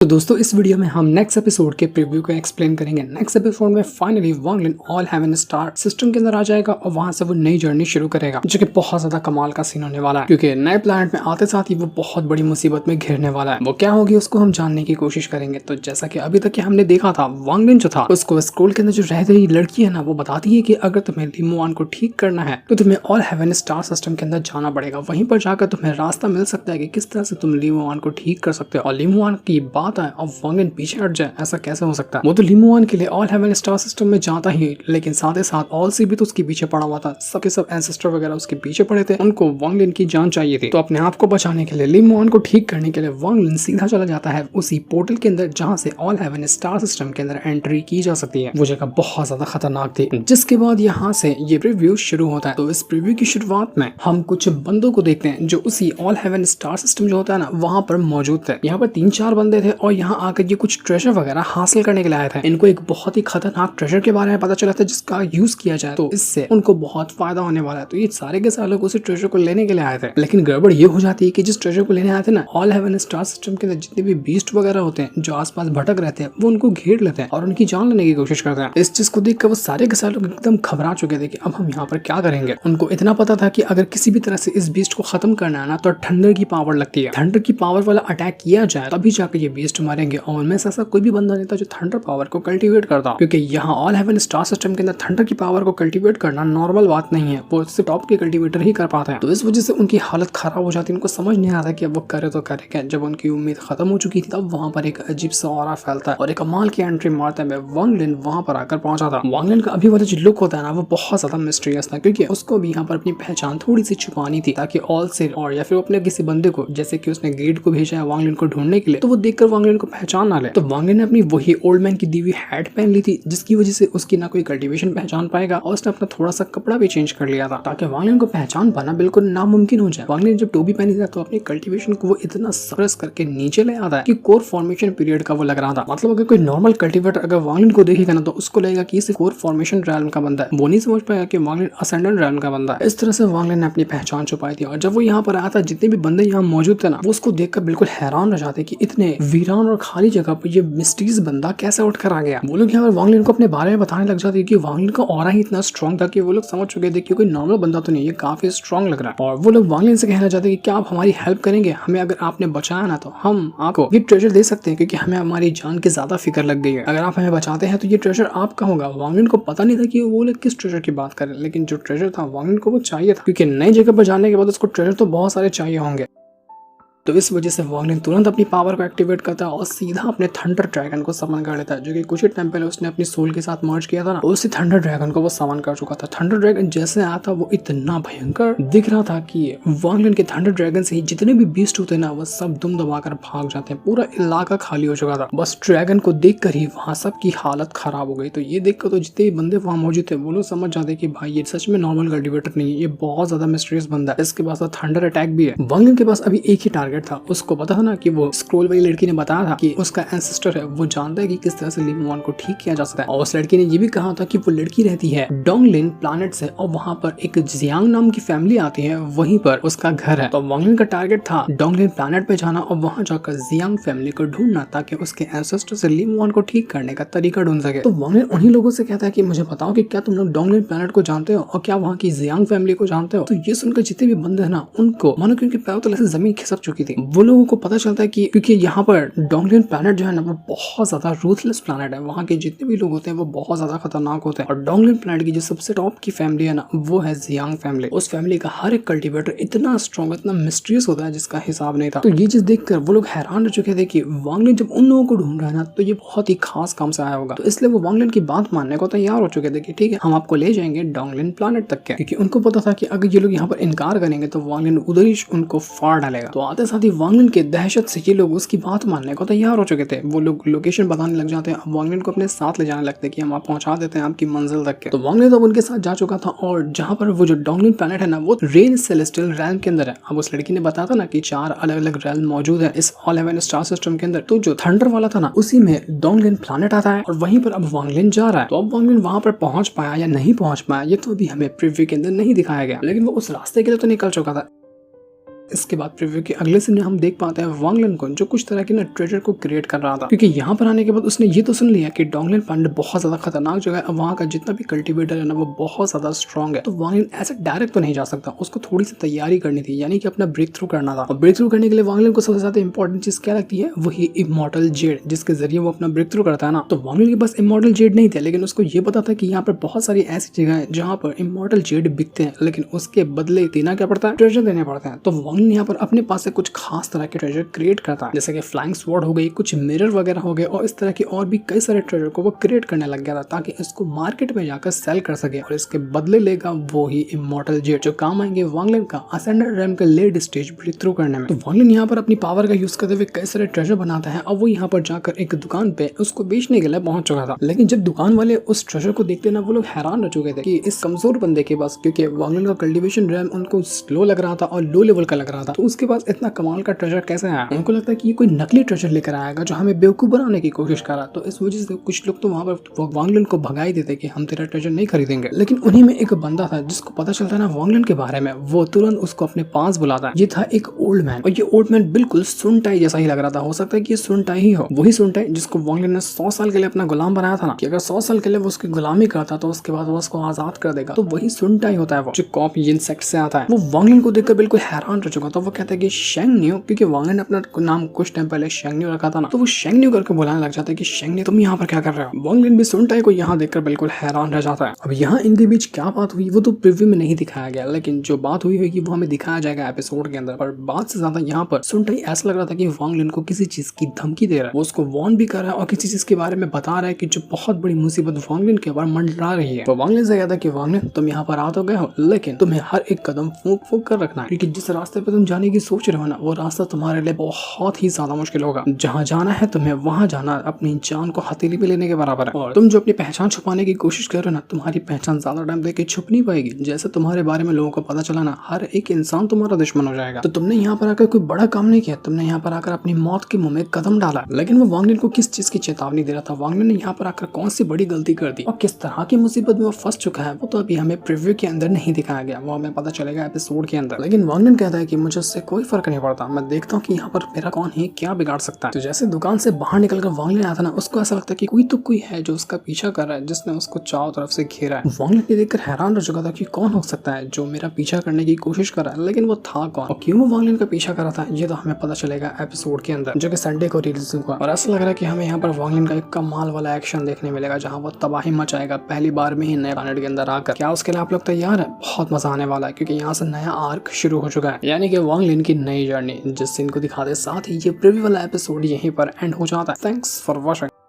तो दोस्तों इस वीडियो में हम नेक्स्ट एपिसोड के प्रीव्यू को एक्सप्लेन करेंगे। नेक्स्ट एपिसोड में फाइनली वांग लिन ऑल हेवन स्टार सिस्टम के अंदर आ जाएगा और वहां से वो नई जर्नी शुरू करेगा, जो कि बहुत ज्यादा कमाल का सीन होने वाला है, क्योंकि नए प्लैनेट में आते साथ ही वो बहुत बड़ी मुसीबत में घिरने वाला है। वो क्या होगी उसको हम जानने की कोशिश करेंगे। तो जैसा कि अभी तक हमने देखा था, वांग लिन जो था उसको स्कूल के अंदर जो रह रही लड़की है ना, वो बताती है कि अगर तुम्हें लिमुआन को ठीक करना है तो तुम्हें ऑल हेवन स्टार सिस्टम के अंदर जाना पड़ेगा। वहीं पर जाकर तुम्हें रास्ता मिल सकता है कि किस तरह से तुम लिमुआन को ठीक कर सकते हो। और लिमुआन की बात है और वांग लिन पीछे हट जाए, ऐसा कैसे हो सकता है? वो तो लिमुआन के लिए ऑल हेवन स्टार सिस्टम में जाता ही, लेकिन साथ ही साथ ऑल सी भी तो उसके पीछे पड़ा हुआ था। सबके सब एंसेस्टर वगैरह उसके पीछे पड़े थे, उनको वांग लिन की जान चाहिए थी। तो अपने आप को बचाने के लिए, लिमुआन को ठीक करने के लिए वांग लिन सीधा चला जाता है उसी पोर्टल के अंदर जहां से ऑल हेवन स्टार सिस्टम के अंदर एंट्री की जा सकती है। वो जगह बहुत ज्यादा खतरनाक थी। जिसके बाद यहाँ से ये प्रीव्यू शुरू होता है। तो इस प्रीव्यू की शुरुआत में हम कुछ बंदों को देखते हैं जो उसी ऑल हेवन स्टार सिस्टम जो होता है ना, वहां पर मौजूद थे। यहाँ पर 3-4 बंदे थे और यहाँ आकर ये कुछ ट्रेजर वगैरह हासिल करने के लिए आए थे। इनको एक बहुत ही खतरनाक ट्रेजर के बारे में पता चला था, जिसका यूज किया जाए तो इससे उनको बहुत फायदा होने वाला है। तो ये सारे के सारे लोग उसी ट्रेजर को लेने के लिए आए थे। लेकिन गड़बड़ ये हो जाती है कि जिस ट्रेजर को लेने आए थे ना, ऑल हेवन स्टार सिस्टम के अंदर जितने भी बीस्ट वगैरह होते हैं जो आसपास भटक रहते हैं, वो उनको घेर लेते हैं और उनकी जान लेने की कोशिश करते हैं। इस चीज को देखकर वो सारे के सारे लोग एकदम घबरा चुके थे कि अब हम यहाँ पर क्या करेंगे। उनको इतना पता था कि अगर किसी भी तरह से इस बीस्ट को खत्म करना है ना, तो थंडर की पावर लगती है। थंडर की पावर वाला अटैक किया जाए तभी जाकर ये बीस्ट मारेंगे। और उनमें से ऐसा कोई भी बंदा नहीं था जो थंडर पावर को कल्टीवेट करता, क्योंकि यहाँ ऑल हेवन स्टार सिस्टम के अंदर थंडर की पावर को कल्टीवेट करना नॉर्मल बात नहीं है। वो सिर्फ टॉप के कल्टीवेटर ही कर पाते हैं। तो इस वजह से उनकी हालत खराब हो जाती है। उनको समझ नहीं आता कि अब वो करे तो करे क्या। जब उनकी उम्मीद खत्म हो चुकी थी, तब वहाँ पर एक अजीब सा ऑरा फैलता है और एक कमाल की एंट्री मारता है। वांग लिन वहाँ पर आकर पहुंचा था। वांग लिन का अभी वाला जो लुक होता है ना, वो बहुत ज्यादा मिस्टीरियस था, क्योंकि उसको भी यहाँ पर अपनी पहचान थोड़ी सी छुपानी थी, ताकि ऑल से और या फिर अपने किसी बंदे को, जैसे कि उसने गेट को भेजा है वांग लिन को ढूंढने के लिए, तो वो देखकर वांग लिन को पहचान ना ले। तो वांग लिन ने अपनी वही ओल्ड मैन की दी हुई हैट पहन ली थी, जिसकी वजह से उसकी ना कोई कल्टीवेशन पहचान पाएगा। और उसने अपना थोड़ा सा कपड़ा भी चेंज कर लिया था, ताकि वांग लिन को पहचान पाना बिल्कुल नामुमकिन हो जाए। वांग लिन जब टोपी पहनी था तो अपनी कल्टीवेशन को वो इतना सप्रेस करके नीचे ले आता है कि कोर फॉर्मेशन पीरियड का वो लग रहा था। मतलब अगर कोई नॉर्मल कल्टीवेटर अगर वांग लिन को देखेगा ना, तो उसको लगेगा कि इसे कोर फॉर्मेशन रैल्म का बंदा है। वो नहीं समझ पाएगा कि वांग लिन असेंडेंट रैल्म का बंदा है। इस तरह से वांग लिन ने अपनी पहचान छुपाई थी। और जब वो यहाँ पर आया था, जितने भी बंदे यहाँ मौजूद थे ना, वो उसको देखकर बिल्कुल हैरान रह जाते कि इतने वीरान और खाली जगह पर ये मिस्टीरियस बंदा कैसे उठकर आ गया। वो लोग यहाँ पर वांग लिन को अपने बारे में बताने लग जाते कि वांग लिन का ऑरा ही इतना स्ट्रॉन्ग था कि वो लोग समझ चुके थे कि कोई नॉर्मल बंदा तो नहीं, ये काफी स्ट्रॉन्ग लग रहा है। और वो लोग वांग लिन से कहना चाहते कि क्या आप हमारी हेल्प करेंगे? हमें अगर आपने बचाया ना, तो हम आपको ये ट्रेजर दे सकते हैं, क्योंकि हमें हमारी जान की ज्यादा फिक्र लग गई है। अगर आप हमें बचाते हैं तो ये ट्रेजर आपका होगा। वांग लिन को पता नहीं था कि वो लोग किस ट्रेजर की बात करें, लेकिन जो ट्रेजर था वांग लिन को वो चाहिए था, क्योंकि नई जगह पर जाने के बाद उसको ट्रेजर तो बहुत सारे चाहिए होंगे। तो इस वजह से वांग लिन तुरंत अपनी पावर को एक्टिवेट करता है और सीधा अपने थंडर ड्रैगन को समन कर लेता है, जो कि कुछ ही टाइम पहले उसने अपनी सोल के साथ मर्ज किया था ना, उसी थंडर ड्रैगन को वो समन कर चुका था। थंडर ड्रैगन जैसे आया था, वो इतना भयंकर दिख रहा था कि वांग लिन के थंडर ड्रैगन से ही जितने भी बीस्ट होते ना, वो सब दुम दबाकर भाग जाते हैं। पूरा इलाका खाली हो चुका था। बस ड्रैगन को देखकर ही वहाँ सबकी हालत खराब हो गई। तो ये देखकर तो जितने भी बंदे वहाँ मौजूद थे, वो लोग समझ जाते कि भाई ये सच में नॉर्मल कल्टीवेटर नहीं है, ये बहुत ज्यादा मिस्टीरियस बंदा है। इसके पास थंडर अटैक भी है। वांग लिन के पास अभी एक ही टारगेट था। उसको पता था ना कि वो स्क्रोल वाली लड़की ने बताया था कि उसका एंसेस्टर है, वो जानता है कि किस तरह से लिमुआन को ठीक किया जा सकता है। और उस लड़की ने ये भी कहा था कि वो लड़की रहती है डोंगलिन प्लैनेट से, और वहाँ पर एक जियांग नाम की फैमिली आती है, वहीं पर उसका घर है। तो वांग लिन का टारगेट था डोंगलिन प्लैनेट पे जाना और वहाँ जाकर जियांग फैमिली को ढूंढना, ताकि उसके एंसेस्टर से लिमुआन को ठीक करने का तरीका ढूंढ सके। तो वांग लिन उन्हीं लोगों से कहता है कि मुझे बताओ कि क्या तुम लोग डोंगलिन प्लैनेट को जानते हो और क्या वहाँ की जियांग फैमिली को जानते हो? तो ये सुनकर जितने भी बंदे हैं ना, उनको मानो क्योंकि पैरों तले से जमीन खिसक चुकी थी। वो लोगों को पता चलता है कि क्योंकि यहाँ पर डोंगलिन प्लैनेट जो है ना, वो बहुत ज्यादा रूथलेस प्लैनेट है। वहाँ के जितने भी लोग होते हैं वो बहुत ज्यादा खतरनाक होते हैं। और डोंगलिन प्लैनेट की जो सबसे टॉप की फैमिली है ना, वो है जियांग फैमिली। उस फैमिली का हर एक कल्टीवेटर इतना स्ट्रॉन्ग, इतना मिस्टीरियस होता है जिसका हिसाब नहीं था। तो ये चीज देखकर वो लोग हैरान रह चुके थे कि वांग लिन जब उन लोगों को ढूंढ रहा है ना, तो ये बहुत ही खास काम से आया होगा। तो इसलिए वो वांग लिन की बात मानने को तैयार हो चुके थे कि ठीक है, हम आपको ले जाएंगे डोंगलिन प्लैनेट तक के, क्योंकि उनको पता था कि अगर ये लोग यहाँ पर इनकार करेंगे तो वांग लिन उधर ही उनको फाड़ डालेगा। तो आते साथ ही वांग लिन के दहशत से ये लोग उसकी बात मानने को तैयार हो चुके थे। वो लोग लोकेशन बताने लग जाते हैं, वांग लिन को अपने साथ ले जाने लगते हैं कि हम आप पहुंचा देते हैं आपकी मंजिल तक के। तो वांग लिन तो उनके साथ जा चुका था, और जहां पर वो जो डोंगलिन प्लैनेट है ना, वो रेन सेलेस्टियल रैल्म के अंदर है। अब उस लड़की ने बताया था ना कि 4 अलग अलग रैल्म मौजूद है इस ऑल हेवन स्टार सिस्टम के अंदर। तो जो थंडर वाला था ना, उसी में डोंगलिन प्लैनेट आता है और वहीं पर अब वांग लिन जा रहा है। तो अब वांग लिन वहां पर पहुंच पाया या नहीं पहुंच पाया, ये तो अभी हमें प्रीव्यू के अंदर नहीं दिखाया गया, लेकिन वो उस रास्ते के लिए तो निकल चुका था। इसके बाद प्रीव्यू के अगले सीन में हम देख पाते हैं वांग लिन को, जो कुछ तरह की ना ट्रेजर को क्रिएट कर रहा था, क्योंकि यहाँ पर आने के बाद उसने ये तो सुन लिया कि डोंगलिन पांडे बहुत ज्यादा खतरनाक जगह है, वहाँ का जितना भी कल्टीवेटर है ना वो बहुत ज्यादा स्ट्रॉन्ग है। तो वांग लिन ऐसे डायरेक्ट तो नहीं जा सकता, उसको थोड़ी सी तैयारी करनी थी, यानी कि अपना ब्रेक थ्रू करना था। और ब्रेक थ्रू करने के लिए वांग लिन को सबसे ज्यादा इंपॉर्टेंट चीज क्या लगती है, वही इमॉर्टल जेड, जिसके जरिए वो अपना ब्रेक थ्रू करता है ना। तो वांग लिन के पास इमॉर्टल जेड नहीं थे, लेकिन उसको ये पता था कि यहाँ पर बहुत सारी ऐसी जगह है जहाँ पर इमॉर्टल जेड बिकते हैं, लेकिन उसके बदले देना क्या पड़ता है, ट्रेजर देने पड़ते हैं। तो वांग लिन यहाँ पर अपने पास से कुछ खास तरह के ट्रेजर क्रिएट करता है, जैसे कि फ्लाइंग स्वॉर्ड हो गई, कुछ मिरर वगैरह हो गए, और इस तरह की और भी कई सारे ट्रेजर को वो क्रिएट करने लग गया था, ताकि इसको मार्केट में जाकर सेल कर सके, और इसके बदले लेगा वो ही इमॉर्टल जेड, जो काम आएंगे वांग लिन का असेंडेंट रैम का लेट स्टेज ब्रेक थ्रू करने में। तो वांग लिन यहाँ पर अपनी पावर का यूज करते हुए कई सारे ट्रेजर बनाता है, और वो यहाँ पर जाकर एक दुकान पे उसको बेचने के लिए पहुंच चुका था। लेकिन जब दुकान वाले उस ट्रेजर को देखते ना, वो लोग हैरान रह चुके थे कि इस कमजोर बंदे के पास, क्योंकि वांग लिन का कल्टीवेशन रैम उनको स्लो लग रहा था और लो लेवल का लग रहा था, तो उसके पास इतना कमाल का ट्रेजर कैसे आया। उनको लगता है कि ये कोई नकली ट्रेजर लेकर आएगा जो हमें बेवकूफ बनाने की कोशिश कर रहा। तो इस वजह से कुछ लोग तो वहाँ पर वांग लिन को भगाई देते कि हम तेरा ट्रेजर नहीं खरीदेंगे। लेकिन उन्हीं में एक बंदा था जिसको पता चलता है ना वांग लिन के बारे में, वो तुरंत उसको अपने पास बुलाता है। ये था एक ओल्ड मैन, और ये ओल्ड मैन बिल्कुल सुन टाई जैसा ही लग रहा था। हो सकता है कि ये सुन टाई ही हो, वही सुन टाई जिसको वांग लिन ने 100 साल के लिए अपना गुलाम बनाया था ना, कि अगर 100 साल के लिए वो उसकी गुलामी करता तो उसके बाद वो उसको आजाद कर देगा। तो वही सुन टाई होता है, वो जो कॉप इंसेक्ट से आता है। वो वांग लिन को देखकर बिल्कुल हैरान रह चुका था। वो कहता है कि शेंग न्यू, क्योंकि वांग लिन ने अपना नाम कुछ टाइम पहले शेंग न्यू रखा था ना, तो वो शेंग न्यू करके बुलाने लग जाता है कि शेंग न्यू तुम यहाँ पर क्या कर रहे हो। वांग लिन भी सुन टाई को यहाँ देखकर बिल्कुल हैरान रह जाता है। अब यहाँ इनके बीच क्या बात हुई वो तो प्रीव्यू में नहीं दिखाया गया, लेकिन जो बात हुई होगी वो हमें दिखाया जाएगा एपिसोड के अंदर। पर बात से ज्यादा यहाँ पर सुन टाई ऐसा लग रहा था कि वांग लिन को किसी चीज की धमकी दे रहा है, वो उसको वार्न भी कर रहा है और किसी चीज के बारे में बता रहा है कि जो बहुत बड़ी मुसीबत वांग लिन के ऊपर मंडरा रही है। तो वांग लिन से कहता है कि वांग लिन तुम यहाँ पर आ तो गए हो, लेकिन तुम्हें हर एक कदम फूंक फूंक कर रखना है, क्योंकि जिस रास्ते पे तुम जाने की सोच रहे हो ना, वो रास्ता तुम्हारे लिए बहुत ही ज्यादा मुश्किल होगा। जहाँ जाना है तुम्हें वहाँ जाना अपनी जान को हथेली पे लेने के बराबर है, और तुम जो अपनी पहचान छुपाने की कोशिश कर रहे हो ना, तुम्हारी पहचान ज्यादा टाइम तक छुप नहीं पाएगी। जैसे तुम्हारे बारे में लोगों को पता चला ना, हर एक इंसान तुम्हारा दुश्मन हो जाएगा। तो तुमने यहाँ पर आकर कोई बड़ा काम नहीं किया, तुमने यहाँ पर आकर अपनी मौत के मुंह में कदम डाला। लेकिन वो वांग लिन को किस चीज की चेतावनी दे रहा था, वांग लिन ने यहाँ पर आकर कौन सी बड़ी गलती कर दी और किस तरह की मुसीबत में वो फंस चुका है, वो तो अभी हमें प्रीव्यू के अंदर नहीं दिखाया गया, वो हमें पता चलेगा एपिसोड के अंदर। लेकिन वांग लिन कहता है कि मुझे उससे कोई फर्क नहीं पड़ता, मैं देखता हूँ कि यहाँ पर मेरा कौन है, क्या बिगाड़ सकता है। तो जैसे दुकान से बाहर निकलकर वांग लिन आया था ना, उसको ऐसा लगता है कि कोई तो कोई है जो उसका पीछा कर रहा है, जिसने उसको चारों तरफ से घेरा है। वांग लिन देखकर हैरान रह चुका था कि कौन हो सकता है जो मेरा पीछा करने की कोशिश कर रहा है, लेकिन वो था कौन और क्यों वो वांग लिन का पीछा कर रहा था, ये तो हमें पता चलेगा एपिसोड के अंदर, जो कि संडे को रिलीज हुआ। और ऐसा लग रहा है कि हमें यहाँ पर वांग लिन का एक कमाल वाला एक्शन देखने मिलेगा, जहाँ वो तबाही मचाएगा पहली बार में ही नए प्लैनेट के अंदर आकर। क्या उसके लिए आप लोग तैयार है? बहुत मजा आने वाला है, क्योंकि यहाँ से नया आर्क शुरू हो चुका है, यानी कि वांग लिन की नई जर्नी, जिस सीन को दिखाते साथ ही ये प्रीव्यू वाला एपिसोड यहीं पर एंड हो जाता है। Thanks for watching.